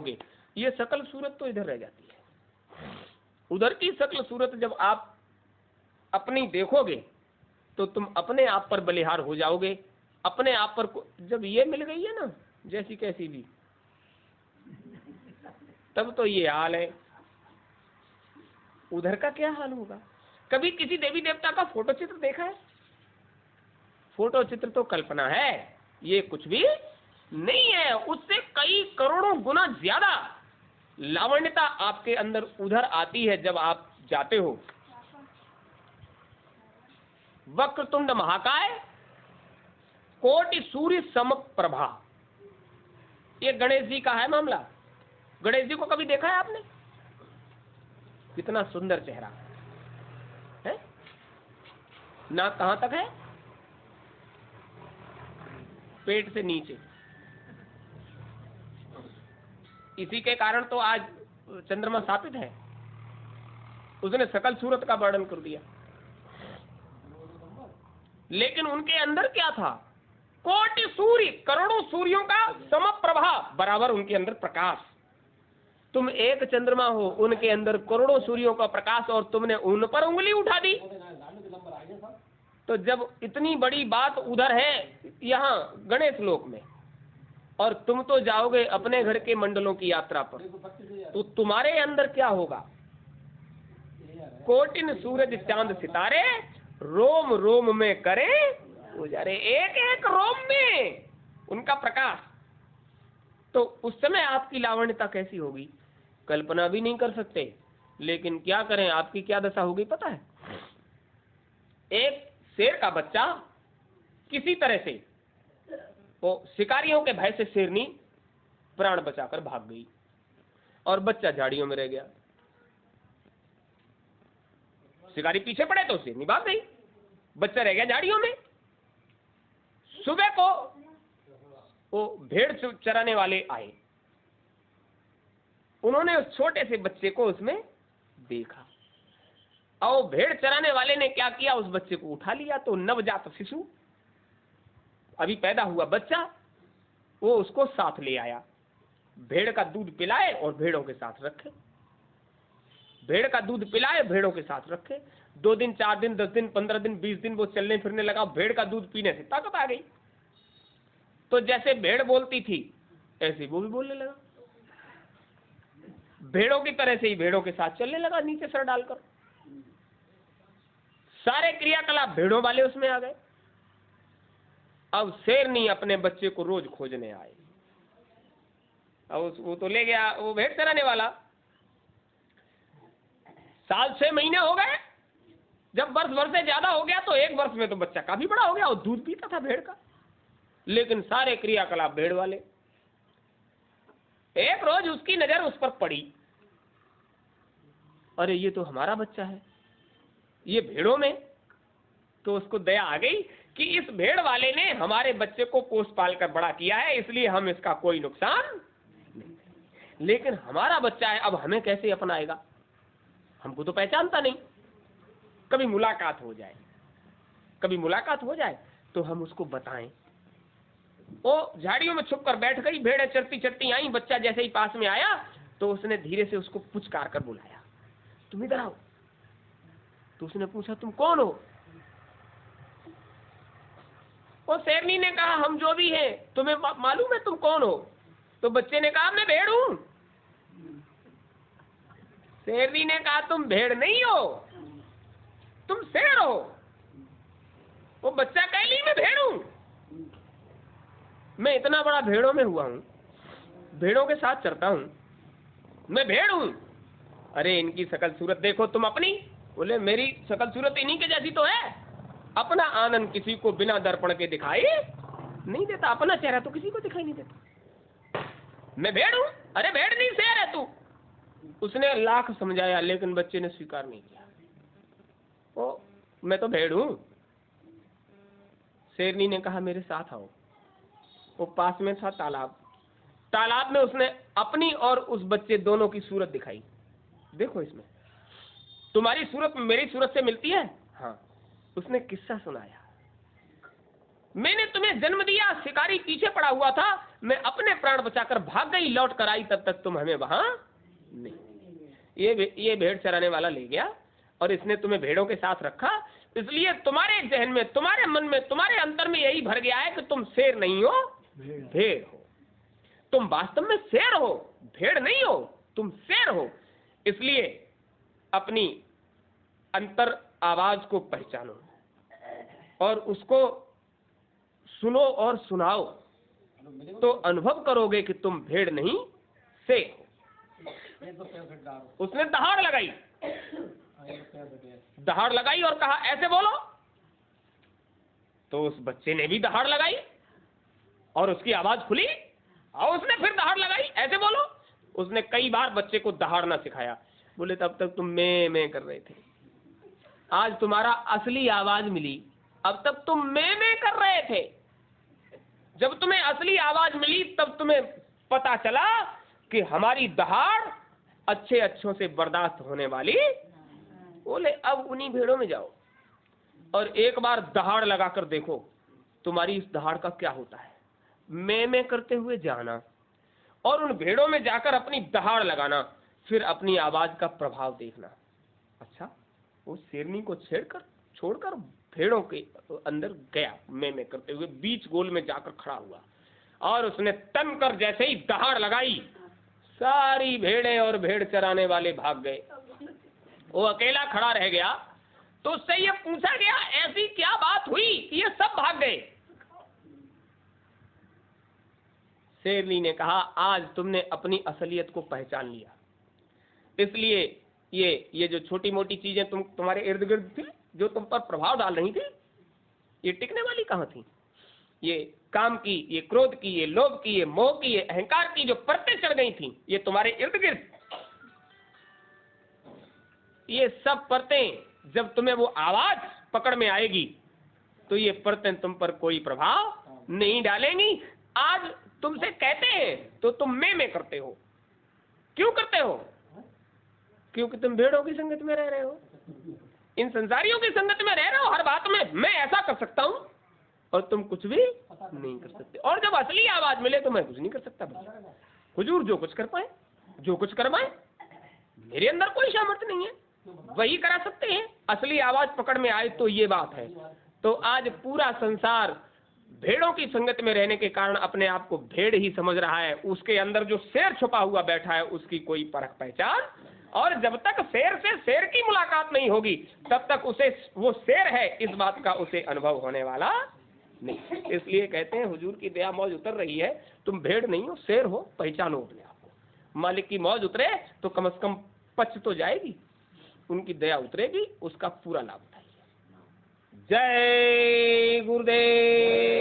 जाओगे, ये सकल सूरत तो इधर रह जाती है। उधर की सकल सूरत जब आप अपनी देखोगे तो तुम अपने आप पर बलिहार हो जाओगे, अपने आप पर। जब ये मिल गई है ना जैसी कैसी भी, तब तो ये हाल है। उधर का क्या हाल होगा? कभी किसी देवी देवता का फोटो चित्र देखा है? फोटो चित्र तो कल्पना है, ये कुछ भी नहीं है। उससे कई करोड़ों गुना ज्यादा लावण्यता आपके अंदर उधर आती है जब आप जाते हो। वक्रतुंड महाकाय, कोटि सूर्य समप्रभा, ये गणेश जी का है मामला। गणेश जी को कभी देखा है आपने? कितना सुंदर चेहरा है। नाक कहां तक है? पेट से नीचे। इसी के कारण तो आज चंद्रमा स्थापित है। उसने सकल सूरत का वर्णन कर दिया। लेकिन उनके अंदर क्या था? कोटि सूर्य, करोड़ों सूर्यों का समप्रभा, बराबर उनके अंदर प्रकाश। तुम एक चंद्रमा हो, उनके अंदर करोड़ों सूर्यों का प्रकाश, और तुमने उन पर उंगली उठा दी। तो जब इतनी बड़ी बात उधर है यहाँ गणेश लोक में, और तुम तो जाओगे अपने घर के मंडलों की यात्रा पर, तो तुम्हारे अंदर क्या होगा? कोटिन सूरज चांद सितारे, रोम रोम में करे उजारे, एक एक रोम में उनका प्रकाश। तो उस समय आपकी लावण्यता कैसी होगी, कल्पना भी नहीं कर सकते। लेकिन क्या करें, आपकी क्या दशा होगी पता है? एक शेर का बच्चा किसी तरह से, वो शिकारियों के भय से शेरनी प्राण बचाकर भाग गई, और बच्चा झाड़ियों में रह गया। शिकारी पीछे पड़े तो शेरनी भाग गई, बच्चा रह गया झाड़ियों में। सुबह को वो भेड़ चराने वाले आए, उन्होंने उस छोटे से बच्चे को उसमें देखा, और भेड़ चराने वाले ने क्या किया, उस बच्चे को उठा लिया। तो नवजात शिशु, अभी पैदा हुआ बच्चा, वो उसको साथ ले आया, भेड़ का दूध पिलाए और भेड़ों के साथ रखे। भेड़ का दूध पिलाए, भेड़ों के साथ रखे। 2 दिन, 4 दिन, 10 दिन, 15 दिन, 20 दिन वो चलने फिरने लगा। भेड़ का दूध पीने से ताकत आ गई। तो जैसे भेड़ बोलती थी ऐसे वो भी बोलने लगा, भेड़ों की तरह से ही भेड़ों के साथ चलने लगा, नीचे सर डालकर। सारे क्रियाकलाप भेड़ों वाले उसमें आ गए। अब शेरनी अपने बच्चे को रोज खोजने आए। अब वो तो ले गया, वो भेड़ चराने वाला। साल 6 महीने हो गए। जब वर्ष भर से ज्यादा हो गया तो 1 वर्ष में तो बच्चा काफी बड़ा हो गया, और दूध पीता था भेड़ का। लेकिन सारे क्रियाकलाप भेड़ वाले। एक रोज उसकी नजर उस पर पड़ी, अरे ये तो हमारा बच्चा है, ये भेड़ों में। तो उसको दया आ गई कि इस भेड़ वाले ने हमारे बच्चे को पोस पाल कर बड़ा किया है, इसलिए हम इसका कोई नुकसान नहीं, लेकिन हमारा बच्चा है, अब हमें कैसे अपनाएगा? हमको तो पहचानता नहीं। कभी मुलाकात हो जाए, कभी मुलाकात हो जाए तो हम उसको बताएं। वो झाड़ियों में छुप कर बैठ गई। भेड़ें चरती चरती आई। बच्चा जैसे ही पास में आया तो उसने धीरे से उसको पुचकार कर बुलाया, तुम इधर आओ। तो उसने पूछा, तुम कौन हो? वो शेरनी ने कहा, हम जो भी हैं, तुम्हें मालूम है तुम कौन हो? तो बच्चे ने कहा, मैं भेड़ हूं। शेरनी ने कहा, तुम भेड़ नहीं हो, तुम शेर हो। वो बच्चा कहली, मैं भेड़ हूं, मैं इतना बड़ा भेड़ों में हुआ हूं, भेड़ों के साथ चरता हूं, मैं भेड़ हूं। अरे इनकी शकल सूरत देखो तुम अपनी। बोले, मेरी शकल सूरत इन्हीं के जैसी तो है। अपना आनंद किसी को बिना दर्पण के दिखाई नहीं देता, अपना चेहरा तो किसी को दिखाई नहीं देता। मैं भेड़ हूं। अरे भेड़ नहीं, शेर है तू। उसने लाख समझाया, लेकिन बच्चे ने स्वीकार नहीं किया। ओ, मैं तो भेड़ हूं। शेरनी ने कहा, मेरे साथ आओ। वो पास में था तालाब। तालाब में उसने अपनी और उस बच्चे दोनों की सूरत दिखाई। देखो, इसमें तुम्हारी सूरत मेरी सूरत से मिलती है। हाँ। उसने किस्सा सुनाया, मैंने तुम्हें जन्म दिया, शिकारी पीछे पड़ा हुआ था, मैं अपने प्राण बचाकर भाग गई, लौट कर आई, तब तक तुम हमें वहां नहीं। ये भेड़ चराने वाला ले गया और इसने तुम्हें भेड़ों के साथ रखा, इसलिए तुम्हारे जहन में, तुम्हारे मन में, तुम्हारे अंतर में यही भर गया है कि तुम शेर नहीं हो, भेड़ हो। तुम वास्तव में शेर हो, भेड़ नहीं हो, तुम शेर हो। इसलिए अपनी अंतर आवाज को पहचानो और उसको सुनो और सुनाओ, तो अनुभव करोगे कि तुम भेड़ नहीं शेर हो। उसने दहाड़ लगाई और कहा ऐसे बोलो। तो उस बच्चे ने भी दहाड़ लगाई और उसकी आवाज खुली और उसने फिर दहाड़ लगाई, ऐसे बोलो। उसने कई बार बच्चे को दहाड़ना सिखाया। बोले तब तक तुम मैं कर रहे थे, आज तुम्हारा असली आवाज मिली। अब तक तुम मैं कर रहे थे, जब तुम्हें असली आवाज मिली तब तुम्हें पता चला कि हमारी दहाड़ अच्छों से बर्दाश्त होने वाली। बोले अब उन्हीं भेड़ों में जाओ और एक बार दहाड़ लगाकर देखो तुम्हारी इस दहाड़ का क्या होता है। मैं करते हुए जाना और उन भेड़ों में जाकर अपनी दहाड़ लगाना, फिर अपनी आवाज का प्रभाव देखना। अच्छा, वो शेरनी को छोड़कर भेड़ों के अंदर गया, मैं करते हुए बीच गोल में जाकर खड़ा हुआ और उसने तन कर जैसे ही दहाड़ लगाई, सारी भेड़ें और भेड़ चराने वाले भाग गए। वो अकेला खड़ा रह गया। तो उससे ये पूछा गया ऐसी क्या बात हुई कि ये सब भाग गए। शेरनी ने कहा आज तुमने अपनी असलियत को पहचान लिया, इसलिए ये जो छोटी मोटी चीजें तुम्हारे इर्द गिर्द थी, जो तुम पर प्रभाव डाल रही थी, ये टिकने वाली कहाँ थी। ये काम की, ये क्रोध की, ये लोभ की, ये मोह की, ये अहंकार की जो परतें चढ़ गई थी, ये तुम्हारे इर्द गिर्द, ये सब परतें जब तुम्हें वो आवाज पकड़ में आएगी तो ये परतें तुम पर कोई प्रभाव नहीं डालेंगी। आज तुमसे कहते हैं तो तुम मैं करते हो। क्यों करते हो? क्योंकि तुम भेड़ों की संगत में रह रहे हो, इन संसारियों की संगत में रह रहे हो। हर बात में मैं ऐसा कर सकता हूं और तुम कुछ भी नहीं कर सकते। और जब असली आवाज मिले तो मैं कुछ नहीं कर सकता। हुजूर जो कुछ कर पाए, जो कुछ करवाए, मेरे अंदर कोई सामर्थ्य नहीं है, वही करा सकते हैं। असली आवाज पकड़ में आए तो ये बात है। तो आज पूरा संसार भेड़ों की संगत में रहने के कारण अपने आप को भेड़ ही समझ रहा है। उसके अंदर जो शेर छुपा हुआ बैठा है उसकी कोई परख पहचान, और जब तक शेर से शेर की मुलाकात नहीं होगी तब तक उसे वो शेर है इस बात का उसे अनुभव होने वाला नहीं। इसलिए कहते हैं हुजूर की दया मौज उतर रही है, तुम भेड़ नहीं हो, शेर हो, पहचानो अपने आप को। मालिक की मौज उतरे तो कम से कम पच तो जाएगी, उनकी दया उतरेगी, उसका पूरा लाभ उठाइए। जय गुरुदेव।